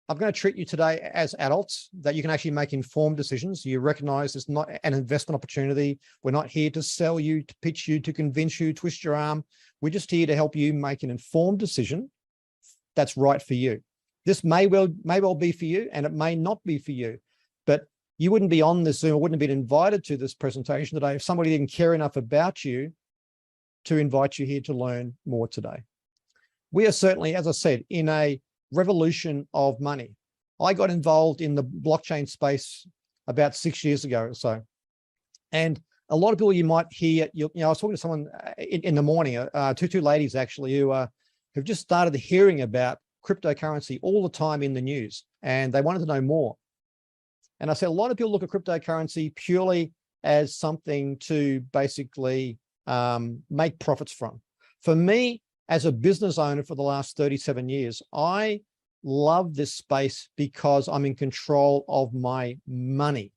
I'm going to treat you today as adults, that you can actually make informed decisions. You recognize it's not an investment opportunity. We're not here to sell you, to pitch you, to convince you, twist your arm. We're just here to help you make an informed decision that's right for you. This may well be for you, and it may not be for you, but you wouldn't be on this Zoom or wouldn't have been invited to this presentation today if somebody didn't care enough about you to invite you here to learn more today. We are certainly, as I said, in a revolution of money. I got involved in the blockchain space about 6 years ago or so. And a lot of people you might hear, I was talking to someone in the morning, two ladies actually, who've just started hearing about cryptocurrency all the time in the news, and they wanted to know more. And I said, a lot of people look at cryptocurrency purely as something to basically make profits from. For me, as a business owner for the last 37 years, I love this space because I'm in control of my money.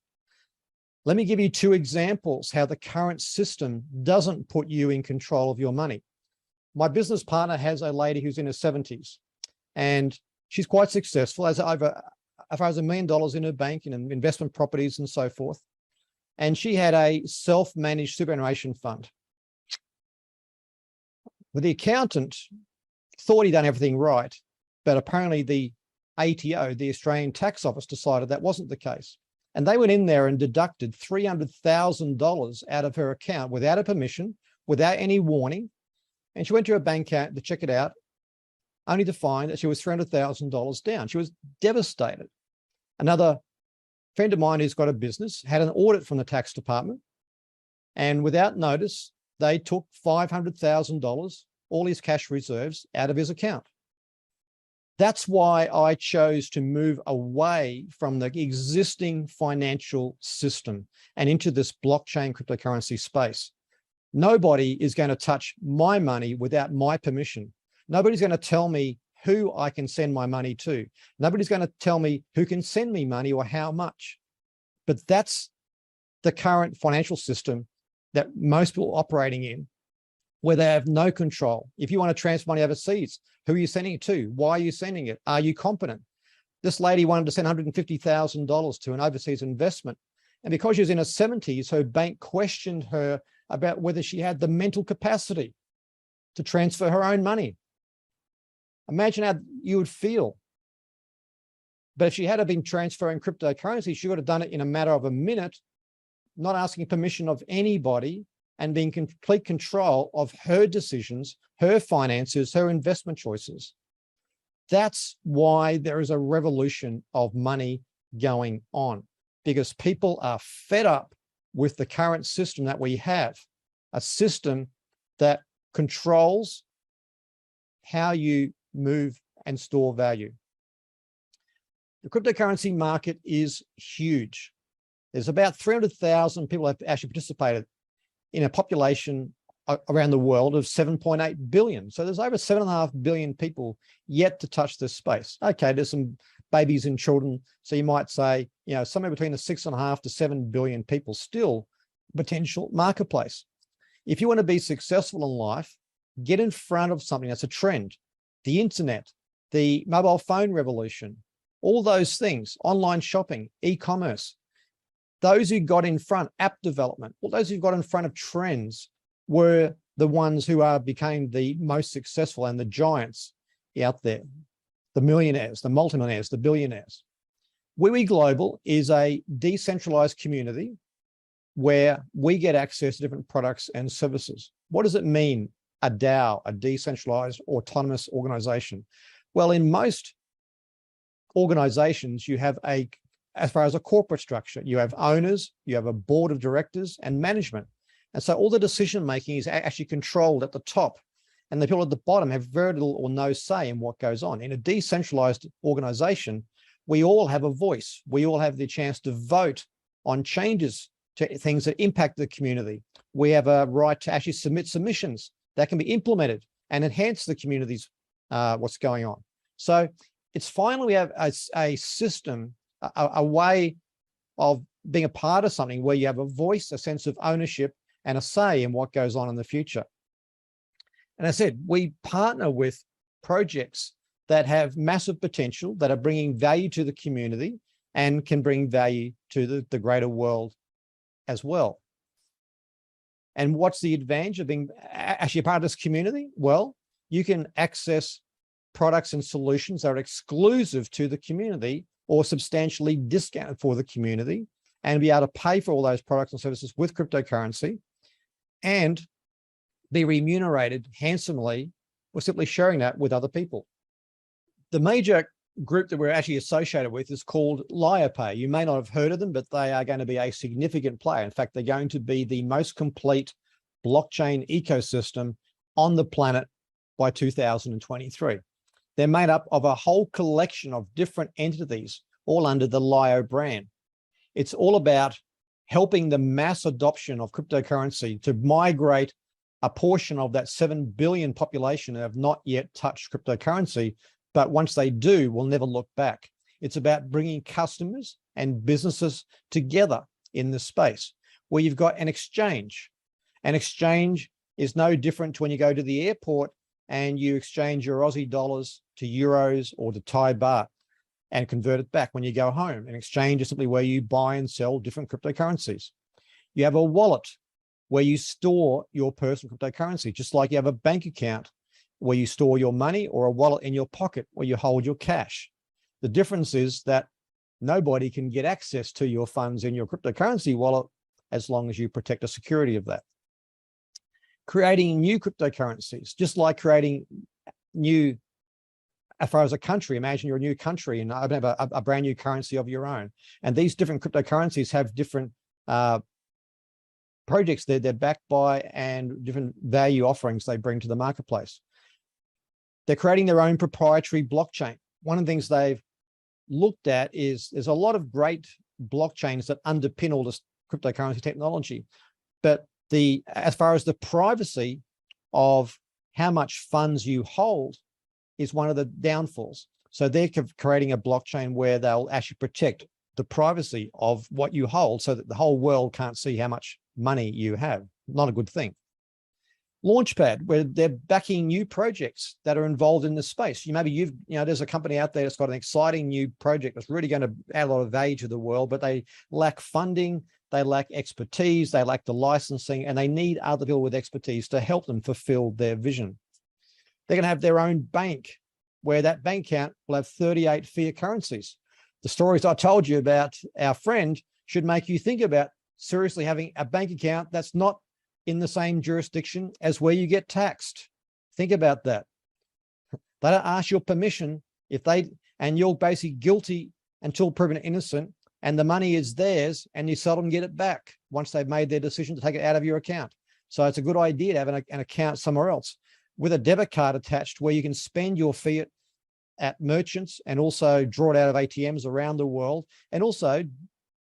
Let me give you two examples how the current system doesn't put you in control of your money. My business partner has a lady who's in her 70s, and she's quite successful, has over as far as $1 million in her bank and investment properties and so forth. And she had a self-managed superannuation fund. Well, the accountant thought he'd done everything right, but apparently the ATO, the Australian Tax Office, decided that wasn't the case. And they went in there and deducted $300,000 out of her account without her permission, without any warning. And she went to her bank account to check it out, only to find that she was $300,000 down. She was devastated. Another friend of mine who's got a business had an audit from the tax department, and without notice, they took $500,000, all his cash reserves, out of his account. That's why I chose to move away from the existing financial system and into this blockchain cryptocurrency space. Nobody is going to touch my money without my permission. Nobody's going to tell me who I can send my money to. Nobody's going to tell me who can send me money or how much. But that's the current financial system that most people are operating in, where they have no control. If you want to transfer money overseas, who are you sending it to? Why are you sending it? Are you competent? This lady wanted to send $150,000 to an overseas investment. And because she was in her 70s, her bank questioned her about whether she had the mental capacity to transfer her own money. Imagine how you would feel. But if she had been transferring cryptocurrency, she would have done it in a matter of a minute, not asking permission of anybody, and being in complete control of her decisions, her finances, her investment choices. That's why there is a revolution of money going on, because people are fed up with the current system that we have, a system that controls how you move and store value. The cryptocurrency market is huge. There's about 300,000 people have actually participated in a population around the world of 7.8 billion. So there's over 7.5 billion people yet to touch this space. Okay, there's some babies and children. So you might say, somewhere between the 6.5 to 7 billion people still potential marketplace. If you want to be successful in life, get in front of something that's a trend. The internet, the mobile phone revolution, all those things, online shopping, e-commerce. Those who got in front, app development, all those who got in front of trends were the ones who became the most successful and the giants out there, the millionaires, the multimillionaires, the billionaires. Wewe Global is a decentralized community where we get access to different products and services. What does it mean, a DAO, a decentralized autonomous organization? Well, in most organizations, you have as far as a corporate structure, you have owners, you have a board of directors and management. And so all the decision-making is actually controlled at the top, and the people at the bottom have very little or no say in what goes on. In a decentralized organization, we all have a voice. We all have the chance to vote on changes to things that impact the community. We have a right to actually submit submissions that can be implemented and enhance the community's what's going on. So it's finally we have a system, a way of being a part of something where you have a voice, a sense of ownership, and a say in what goes on in the future. And I said, we partner with projects that have massive potential, that are bringing value to the community and can bring value to the greater world as well. And what's the advantage of being actually a part of this community? Well, you can access products and solutions that are exclusive to the community or substantially discounted for the community, and be able to pay for all those products and services with cryptocurrency and be remunerated handsomely or simply sharing that with other people. The major group that we're actually associated with is called Lyopay. You may not have heard of them, but they are going to be a significant player. In fact, they're going to be the most complete blockchain ecosystem on the planet by 2023. They're made up of a whole collection of different entities, all under the Lyo brand. It's all about helping the mass adoption of cryptocurrency to migrate a portion of that 7 billion population that have not yet touched cryptocurrency, but once they do, will never look back. It's about bringing customers and businesses together in this space where you've got an exchange. An exchange is no different to when you go to the airport and you exchange your Aussie dollars to euros or to Thai baht and convert it back when you go home. An exchange is simply where you buy and sell different cryptocurrencies. You have a wallet where you store your personal cryptocurrency, just like you have a bank account where you store your money, or a wallet in your pocket where you hold your cash. The difference is that nobody can get access to your funds in your cryptocurrency wallet as long as you protect the security of that. Creating new cryptocurrencies, just like creating new, as far as a country, imagine you're a new country and open up a brand new currency of your own. And these different cryptocurrencies have different projects that they're backed by and different value offerings they bring to the marketplace. They're creating their own proprietary blockchain. One of the things they've looked at is there's a lot of great blockchains that underpin all this cryptocurrency technology, but as far as the privacy of how much funds you hold is one of the downfalls. So they're creating a blockchain where they'll actually protect the privacy of what you hold so that the whole world can't see how much money you have. Not a good thing. Launchpad, where they're backing new projects that are involved in this space. There's a company out there that's got an exciting new project that's really going to add a lot of value to the world, but they lack funding, they lack expertise, they lack the licensing, and they need other people with expertise to help them fulfill their vision. They're going to have their own bank, where that bank account will have 38 fiat currencies. The stories I told you about our friend should make you think about seriously having a bank account that's not in the same jurisdiction as where you get taxed. Think about that. They don't ask your permission and you're basically guilty until proven innocent, and the money is theirs and you seldom get it back once they've made their decision to take it out of your account. So it's a good idea to have an account somewhere else with a debit card attached where you can spend your fiat at merchants and also draw it out of ATMs around the world, and also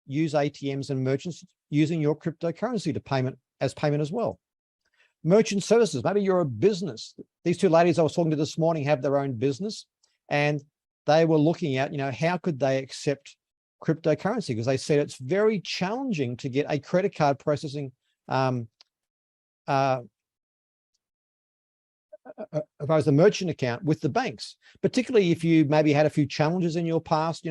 use ATMs and merchants using your cryptocurrency to payment as well. Merchant services, maybe you're a business. These two ladies I was talking to this morning have their own business, and they were looking at, how could they accept cryptocurrency? Because they said it's very challenging to get a credit card processing as a merchant account with the banks, particularly if you maybe had a few challenges in your past.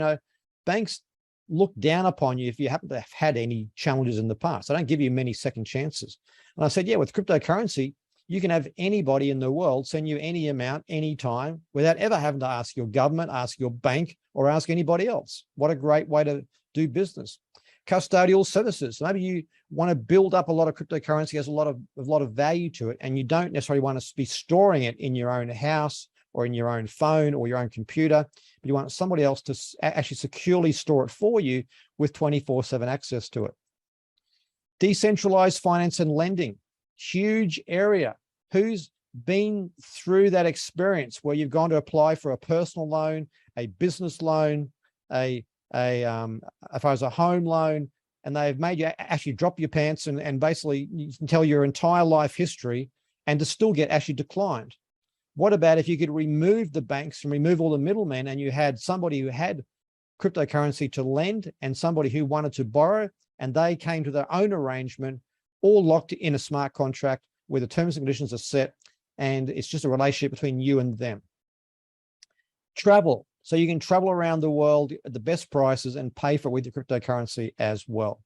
Banks look down upon you if you happen to have had any challenges in the past. They don't give you many second chances. And I said, yeah, with cryptocurrency, you can have anybody in the world send you any amount, anytime, without ever having to ask your government, ask your bank, or ask anybody else. What a great way to do business. Custodial services. Maybe you want to build up a lot of cryptocurrency, has a lot of value to it, and you don't necessarily want to be storing it in your own house or in your own phone or your own computer, but you want somebody else to actually securely store it for you with 24/7 access to it. Decentralized finance and lending, huge area. Who's been through that experience where you've gone to apply for a personal loan, a business loan, as far as a home loan, and they've made you actually drop your pants and basically you can tell your entire life history and to still get actually declined? What about if you could remove the banks and remove all the middlemen, and you had somebody who had cryptocurrency to lend and somebody who wanted to borrow, and they came to their own arrangement, all locked in a smart contract where the terms and conditions are set, and it's just a relationship between you and them. Travel. So you can travel around the world at the best prices and pay for it with the cryptocurrency as well.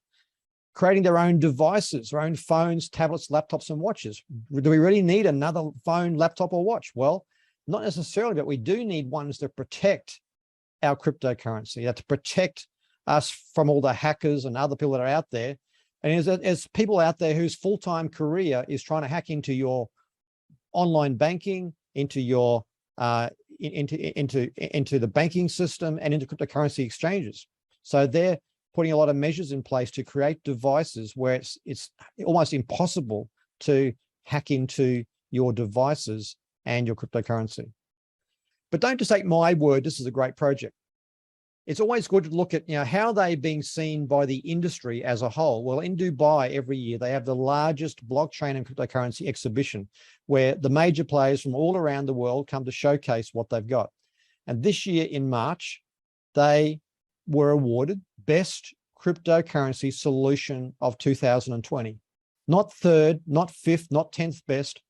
Creating their own devices, their own phones, tablets, laptops, and watches. Do we really need another phone, laptop, or watch? Well, not necessarily, but we do need ones that protect our cryptocurrency, that to protect us from all the hackers and other people that are out there. And as people out there whose full-time career is trying to hack into your online banking, into your into the banking system and into cryptocurrency exchanges. So they're putting a lot of measures in place to create devices where it's almost impossible to hack into your devices and your cryptocurrency. But don't just take my word, this is a great project. It's always good to look at, how they're being seen by the industry as a whole. Well, in Dubai every year, they have the largest blockchain and cryptocurrency exhibition where the major players from all around the world come to showcase what they've got. And this year in March, they were awarded Best Cryptocurrency Solution of 2020. Not third, not fifth, not 10th best,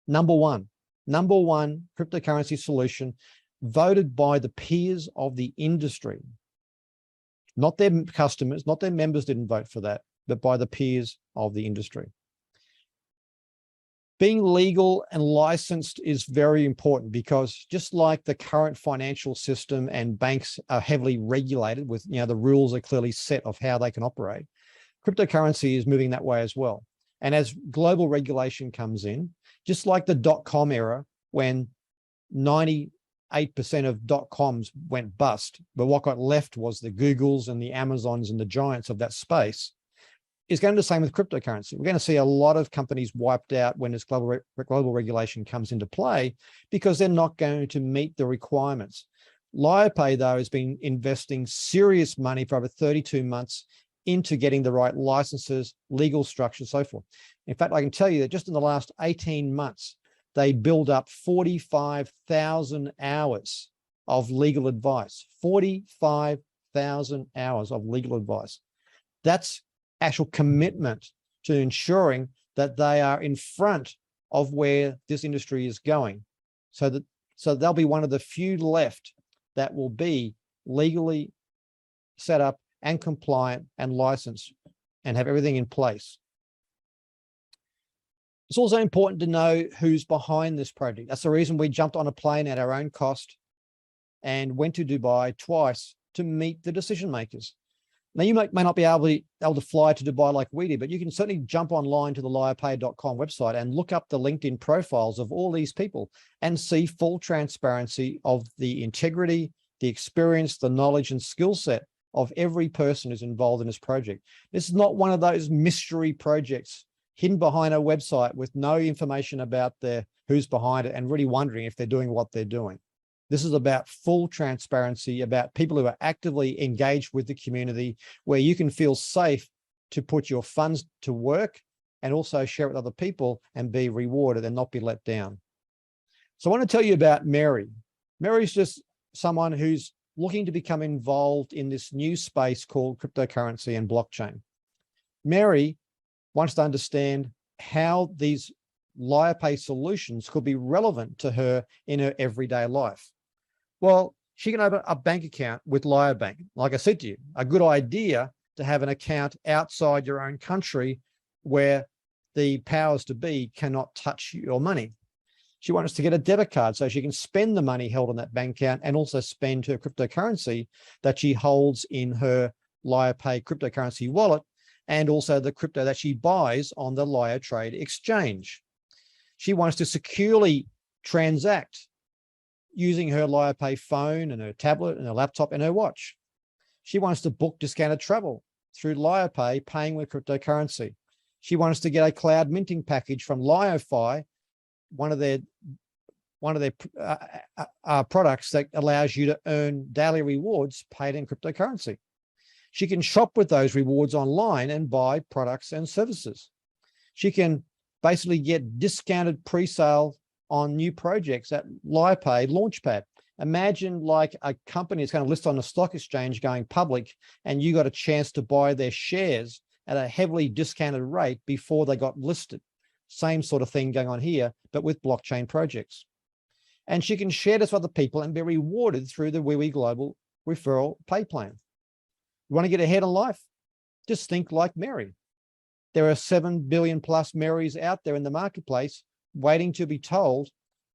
number one cryptocurrency solution voted by the peers of the industry. Not their customers, not their members didn't vote for that, but by the peers of the industry. Being legal and licensed is very important because just like the current financial system and banks are heavily regulated with, the rules are clearly set of how they can operate, cryptocurrency is moving that way as well. And as global regulation comes in, just like the dot-com era when 98% of dot-coms went bust, but what got left was the Googles and the Amazons and the giants of that space, is going to be the same with cryptocurrency. We're going to see a lot of companies wiped out when this global regulation comes into play because they're not going to meet the requirements. Lyopay, though, has been investing serious money for over 32 months into getting the right licenses, legal structure, so forth. In fact, I can tell you that just in the last 18 months, they build up 45,000 hours of legal advice. 45,000 hours of legal advice. That's actual commitment to ensuring that they are in front of where this industry is going. So they'll be one of the few left that will be legally set up and compliant and licensed and have everything in place. It's also important to know who's behind this project. That's the reason we jumped on a plane at our own cost and went to Dubai twice to meet the decision makers. Now, you may not be able to fly to Dubai like we did, but you can certainly jump online to the lyopay.com website and look up the LinkedIn profiles of all these people and see full transparency of the integrity, the experience, the knowledge and skill set of every person who's involved in this project. This is not one of those mystery projects hidden behind a website with no information about who's behind it and really wondering if they're doing what they're doing. This is about full transparency, about people who are actively engaged with the community, where you can feel safe to put your funds to work and also share it with other people and be rewarded and not be let down. So I want to tell you about Mary. Mary's just someone who's looking to become involved in this new space called cryptocurrency and blockchain. Mary wants to understand how these Lyopay solutions could be relevant to her in her everyday life. Well, she can open a bank account with Lyobank. Like I said to you, a good idea to have an account outside your own country where the powers to be cannot touch your money. She wants to get a debit card so she can spend the money held on that bank account and also spend her cryptocurrency that she holds in her Lyopay cryptocurrency wallet and also the crypto that she buys on the Lyotrade exchange. She wants to securely transact using her Lyopay phone and her tablet and her laptop and her watch. She wants to book discounted travel through Lyopay, paying with cryptocurrency. She wants to get a cloud minting package from Lyopay, one of their products that allows you to earn daily rewards paid in cryptocurrency. She can shop with those rewards online and buy products and services. She can basically get discounted pre-sale on new projects at Lyopay Launchpad. Imagine like a company is going to list on the stock exchange going public and you got a chance to buy their shares at a heavily discounted rate before they got listed. Same sort of thing going on here, but with blockchain projects. And she can share this with other people and be rewarded through the Wewe Global referral pay plan. You want to get ahead in life? Just think like Mary. There are 7 billion plus Marys out there in the marketplace waiting to be told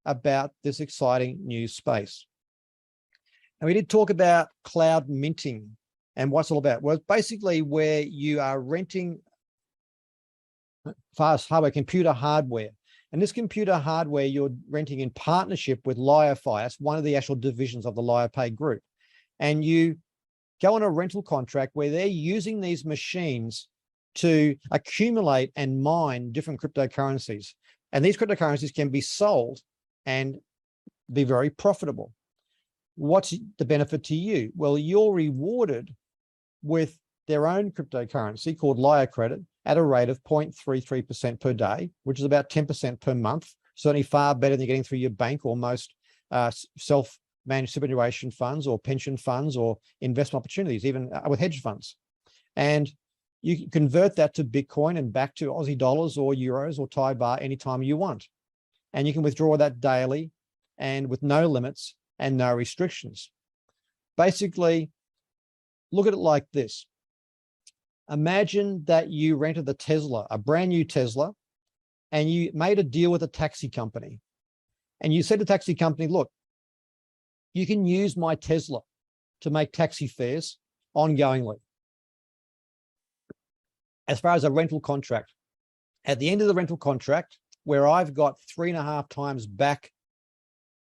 about this exciting new space. And we did talk about cloud minting and what's it all about. Well, it's basically where you are renting fast hardware, computer hardware. And this computer hardware you're renting in partnership with Lyopay. That's one of the actual divisions of the Lyopay group. And you go on a rental contract where they're using these machines to accumulate and mine different cryptocurrencies. And these cryptocurrencies can be sold and be very profitable. What's the benefit to you? Well, you're rewarded with their own cryptocurrency called Lyocredit at a rate of 0.33% per day, which is about 10% per month, certainly far better than you're getting through your bank or most self-managed superannuation funds or pension funds or investment opportunities, even with hedge funds. And you convert that to Bitcoin and back to Aussie dollars or euros or Thai baht anytime you want. And you can withdraw that daily and with no limits and no restrictions. Basically, look at it like this. Imagine that you rented the Tesla, a brand new Tesla, and you made a deal with a taxi company. And you said to the taxi company, look, you can use my Tesla to make taxi fares ongoingly. As far as a rental contract, at the end of the rental contract, where I've got 3.5 times back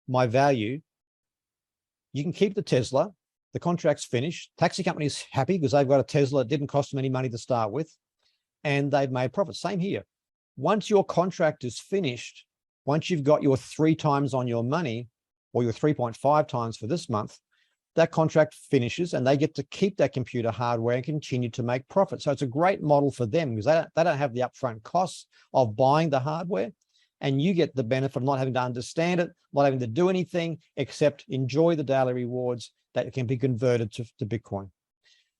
my value, you can keep the Tesla. The contract's finished. Taxi company's happy because they've got a Tesla. It didn't cost them any money to start with, and they've made profit. Same here. Once your contract is finished, once you've got your 3 times on your money, or your 3.5 times for this month, that contract finishes and they get to keep that computer hardware and continue to make profit. So it's a great model for them because they don't have the upfront costs of buying the hardware, and you get the benefit of not having to understand it, not having to do anything except enjoy the daily rewards that can be converted to Bitcoin.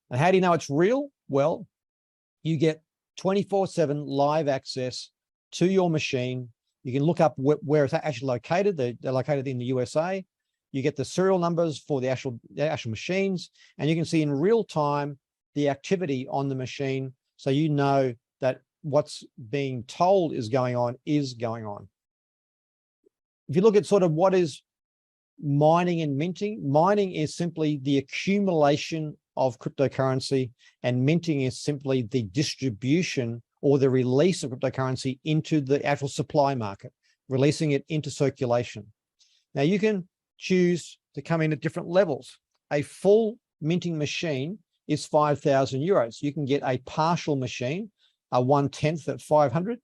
And how do you know it's real? Well, you get 24/7 live access to your machine. You can look up where it's actually located. They're located in the USA. You get the serial numbers for the actual machines, and you can see in real time the activity on the machine, so you know that what's being told is going on. If you look at sort of what is mining and minting, mining is simply the accumulation of cryptocurrency, and minting is simply the distribution or the release of cryptocurrency into the actual supply market, releasing it into circulation. Now you can choose to come in at different levels. A full minting machine is 5,000 euros. You can get a partial machine, a 1/10 at 500.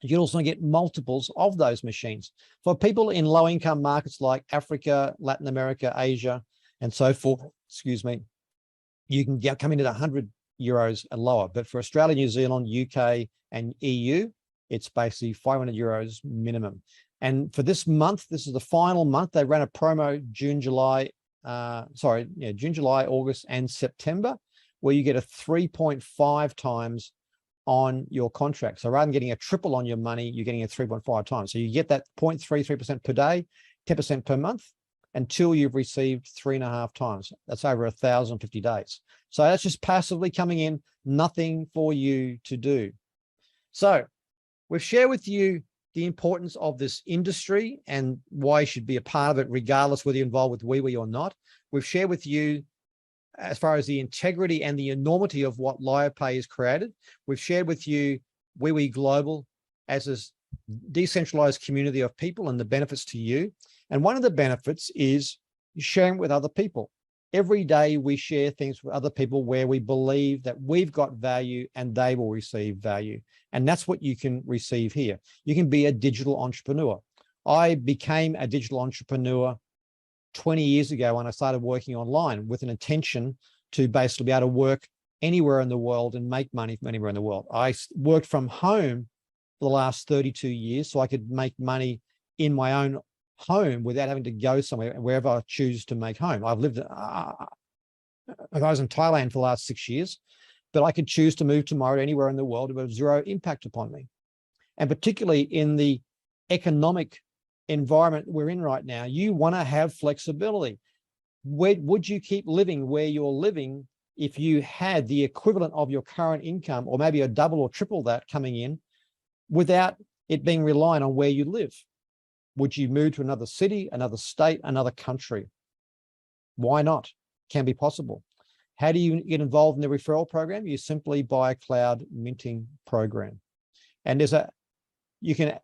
You can also get multiples of those machines. For people in low-income markets like Africa, Latin America, Asia, and so forth, you can come in at 100 euros and lower. But for Australia, New Zealand, UK, and EU, it's basically 500 euros minimum. And for this month, this is the final month, they ran a promo June, July, August, and September, where you get a 3.5 times on your contract. So rather than getting a triple on your money, you're getting a 3.5 times. So you get that 0.33% per day, 10% per month, until you've received 3.5 times. That's over 1,050 days. So that's just passively coming in, nothing for you to do. So we've shared with you the importance of this industry and why you should be a part of it, regardless whether you're involved with Wewe or not. We've shared with you as far as the integrity and the enormity of what Lyopay has created. We've shared with you Wewe Global as a decentralized community of people and the benefits to you. And one of the benefits is sharing with other people. Every day we share things with other people where we believe that we've got value and they will receive value. And that's what you can receive here. You can be a digital entrepreneur. I became a digital entrepreneur 20 years ago when I started working online with an intention to basically be able to work anywhere in the world and make money from anywhere in the world. I worked from home for the last 32 years so I could make money in my own home without having to go somewhere, wherever I choose to make home. I've lived, I was in Thailand for the last 6 years, but I could choose to move tomorrow anywhere in the world with zero impact upon me. And particularly in the economic environment we're in right now, you want to have flexibility. Where would you keep living where you're living if you had the equivalent of your current income, or maybe a double or triple that coming in, without it being reliant on where you live? Would you move to another city, another state, another country? Why not? Can be possible. How do you get involved in the referral program? You simply buy a cloud minting program. And you can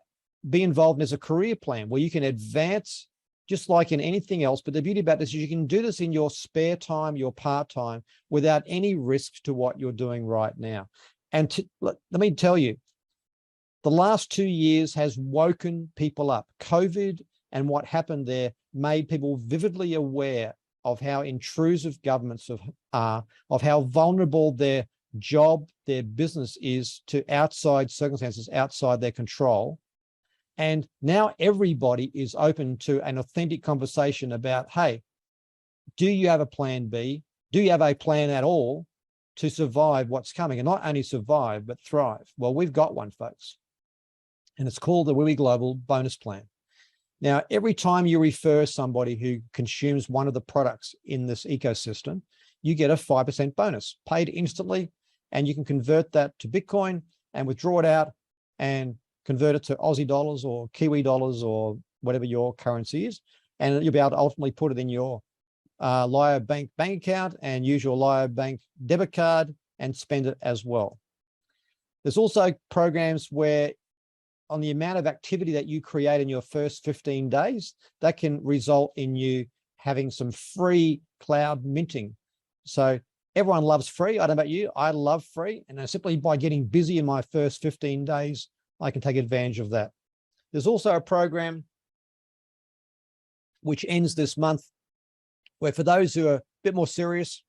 be involved in a career plan where you can advance just like in anything else. But the beauty about this is you can do this in your spare time, your part-time, without any risk to what you're doing right now. And let me tell you, the last 2 years has woken people up. COVID and what happened there made people vividly aware of how intrusive governments are, of how vulnerable their job, their business is to outside circumstances, outside their control. And now everybody is open to an authentic conversation about, hey, do you have a plan B? Do you have a plan at all to survive what's coming? And not only survive, but thrive. Well, we've got one, folks. And it's called the Wewe Global Bonus Plan. Now, every time you refer somebody who consumes one of the products in this ecosystem, you get a 5% bonus paid instantly, and you can convert that to Bitcoin and withdraw it out and convert it to Aussie dollars or Kiwi dollars or whatever your currency is. And you'll be able to ultimately put it in your Lyopay bank account and use your Lyopay debit card and spend it as well. There's also programs where on the amount of activity that you create in your first 15 days, that can result in you having some free cloud minting. So everyone loves free. I don't know about you, I love free. And simply by getting busy in my first 15 days, I can take advantage of that. There's also a program which ends this month, where for those who are a bit more serious,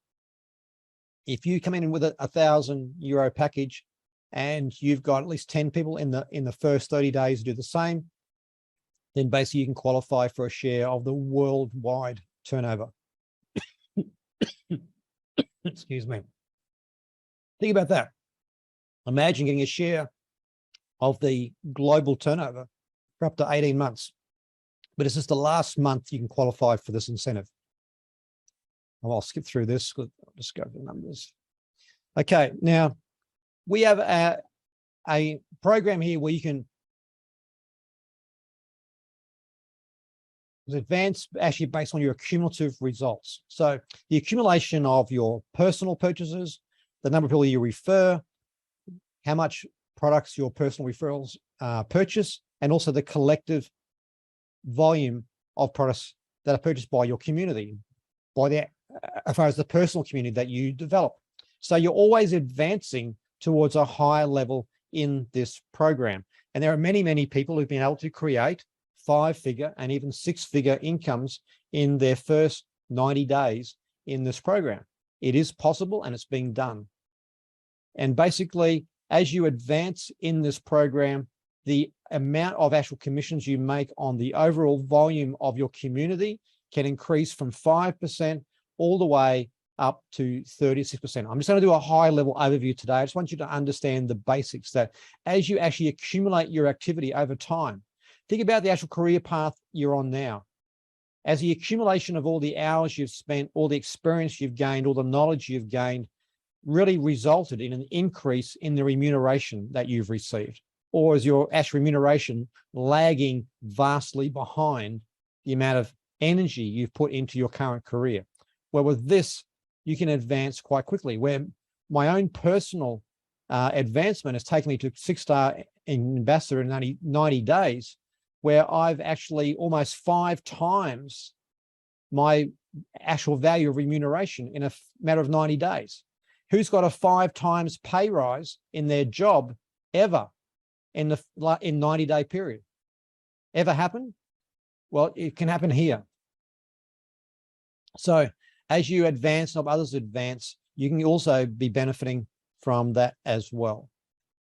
if you come in with a €1,000 package and you've got at least 10 people in the first 30 days to do the same, then basically you can qualify for a share of the worldwide turnover. Excuse me. Think about that. Imagine getting a share of the global turnover for up to 18 months. But it's just the last month you can qualify for this incentive. I'll skip through this. I'll just go to the numbers. Okay, now we have a program here where you can advance actually based on your cumulative results. So the accumulation of your personal purchases, the number of people you refer, how much products your personal referrals purchase, and also the collective volume of products that are purchased by your community, as far as the personal community that you develop. So you're always advancing towards a higher level in this program. And there are many, many people who've been able to create 5-figure and even 6-figure incomes in their first 90 days in this program. It is possible and it's being done. And basically, as you advance in this program, the amount of actual commissions you make on the overall volume of your community can increase from 5% all the way up to 36%. I'm just going to do a high level overview today. I just want you to understand the basics, that as you actually accumulate your activity over time, think about the actual career path you're on now. As the accumulation of all the hours you've spent, all the experience you've gained, all the knowledge you've gained, really resulted in an increase in the remuneration that you've received? Or is your actual remuneration lagging vastly behind the amount of energy you've put into your current career? Well, with this, you can advance quite quickly. Where my own personal advancement has taken me to 6-star ambassador in 90 days, where I've actually almost 5 times my actual value of remuneration in a matter of 90 days. Who's got a 5 times pay rise in their job ever in 90-day period? Ever happen? Well, it can happen here. So as you advance and others advance, you can also be benefiting from that as well.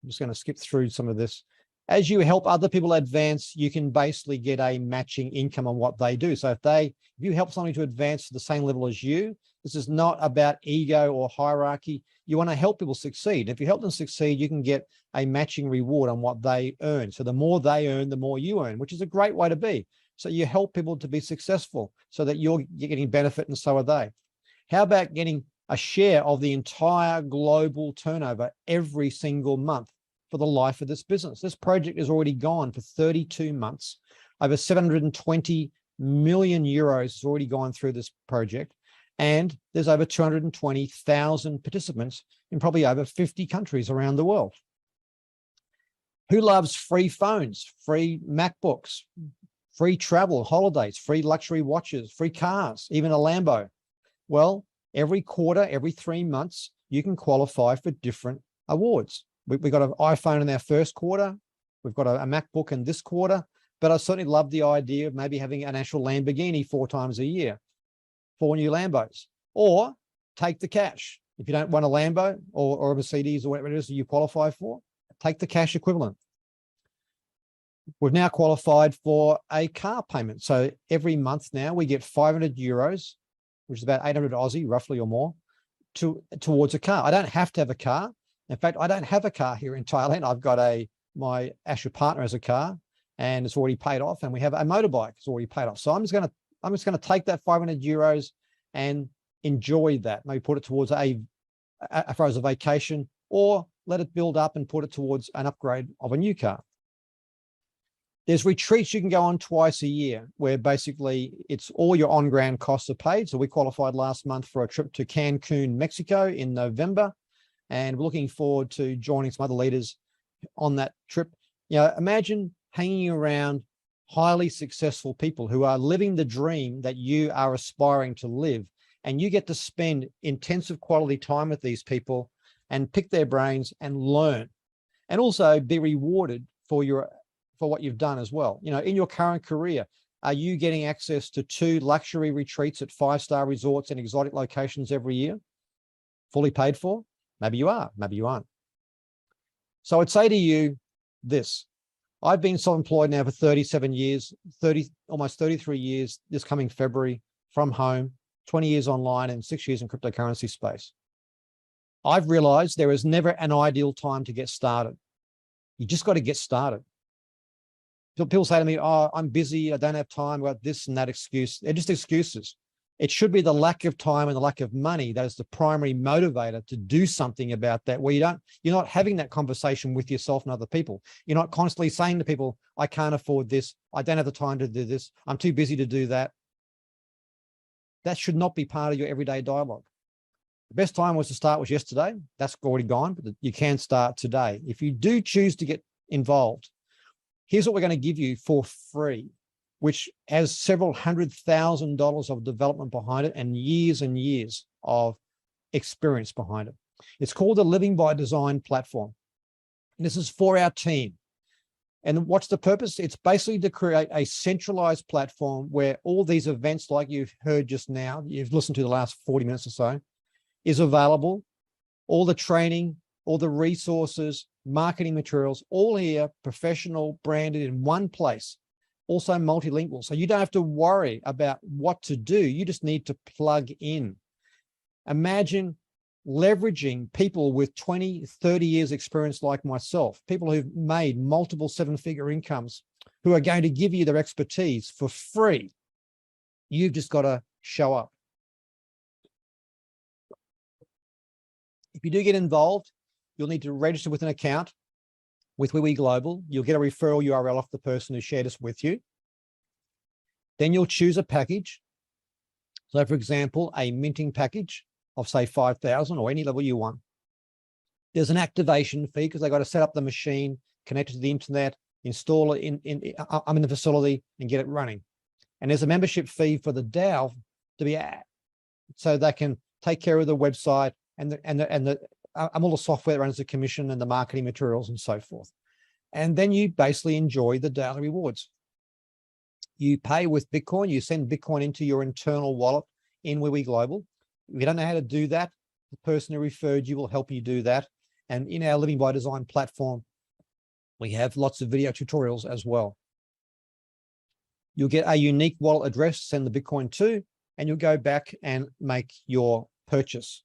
I'm just going to skip through some of this. As you help other people advance, you can basically get a matching income on what they do. So if you help somebody to advance to the same level as you, this is not about ego or hierarchy. You want to help people succeed. If you help them succeed, you can get a matching reward on what they earn. So the more they earn, the more you earn, which is a great way to be. So you help people to be successful so that you're getting benefit and so are they. How about getting a share of the entire global turnover every single month for the life of this business? This project is already gone for 32 months. Over 720 million euros has already gone through this project. And there's over 220,000 participants in probably over 50 countries around the world. Who loves free phones, free MacBooks, free travel, holidays, free luxury watches, free cars, even a Lambo? Well, every quarter, every 3 months, you can qualify for different awards. We've got an iPhone in our first quarter. We've got a MacBook in this quarter, but I certainly love the idea of maybe having an actual Lamborghini 4 times a year, 4 new Lambos, or take the cash. If you don't want a Lambo or a Mercedes or whatever it is that you qualify for, take the cash equivalent. We've now qualified for a car payment. So every month now we get 500 euros, which is about 800 Aussie, roughly or more, towards a car. I don't have to have a car. In fact, I don't have a car here in Thailand. I've got my actual partner has a car and it's already paid off, and we have a motorbike. It's already paid off. So I'm just going to take that 500 euros and enjoy that. Maybe put it towards a vacation, or let it build up and put it towards an upgrade of a new car. There's retreats you can go on twice a year where basically it's all your on-ground costs are paid. So we qualified last month for a trip to Cancun, Mexico in November, and we're looking forward to joining some other leaders on that trip. You know, imagine hanging around highly successful people who are living the dream that you are aspiring to live, and you get to spend intensive quality time with these people and pick their brains and learn, and also be rewarded for what you've done as well. You know, in your current career, are you getting access to 2 luxury retreats at 5-star resorts and exotic locations every year, fully paid for? Maybe you are, maybe you aren't. So I'd say to you this: I've been self-employed now for 37 years, almost 33 years this coming February, from home, 20 years online and 6 years in cryptocurrency space. I've realized there is never an ideal time to get started. You just got to get started. People say to me, oh, I'm busy, I don't have time, I've got this and that excuse. They're just excuses. It should be the lack of time and the lack of money that is the primary motivator to do something about that, where you're not having that conversation with yourself and other people. You're not constantly saying to people, I can't afford this, I don't have the time to do this, I'm too busy to do that. That should not be part of your everyday dialogue. The best time was to start was yesterday. That's already gone, but you can start today. If you do choose to get involved, here's what we're going to give you for free, which has several $100,000 of development behind it and years of experience behind it. It's called the Living by Design platform. And this is for our team. And what's the purpose? It's basically to create a centralized platform where all these events, like you've heard just now, you've listened to the last 40 minutes or so, is available. All the training, all the resources, marketing materials, all here, professional, branded in one place. Also multilingual. So you don't have to worry about what to do. You just need to plug in. Imagine leveraging people with 20, 30 years experience like myself, people who've made multiple 7-figure incomes, who are going to give you their expertise for free. You've just got to show up. If you do get involved, you'll need to register with an account with Wewe Global. You'll get a referral URL off the person who shared this with you. Then you'll choose a package. So for example, a minting package of say 5,000 or any level you want. There's an activation fee because they've got to set up the machine, connect it to the internet, install it I'm in the facility and get it running. And there's a membership fee for the DAO to be so they can take care of the website and all the software that runs the commission and the marketing materials and so forth. And then you basically enjoy the daily rewards. You pay with Bitcoin, you send Bitcoin into your internal wallet in Wewe Global. If you don't know how to do that, the person who referred you will help you do that. And in our Living by Design platform, We have lots of video tutorials as well. You'll get a unique wallet address to send the Bitcoin to, and you'll go back and make your purchase.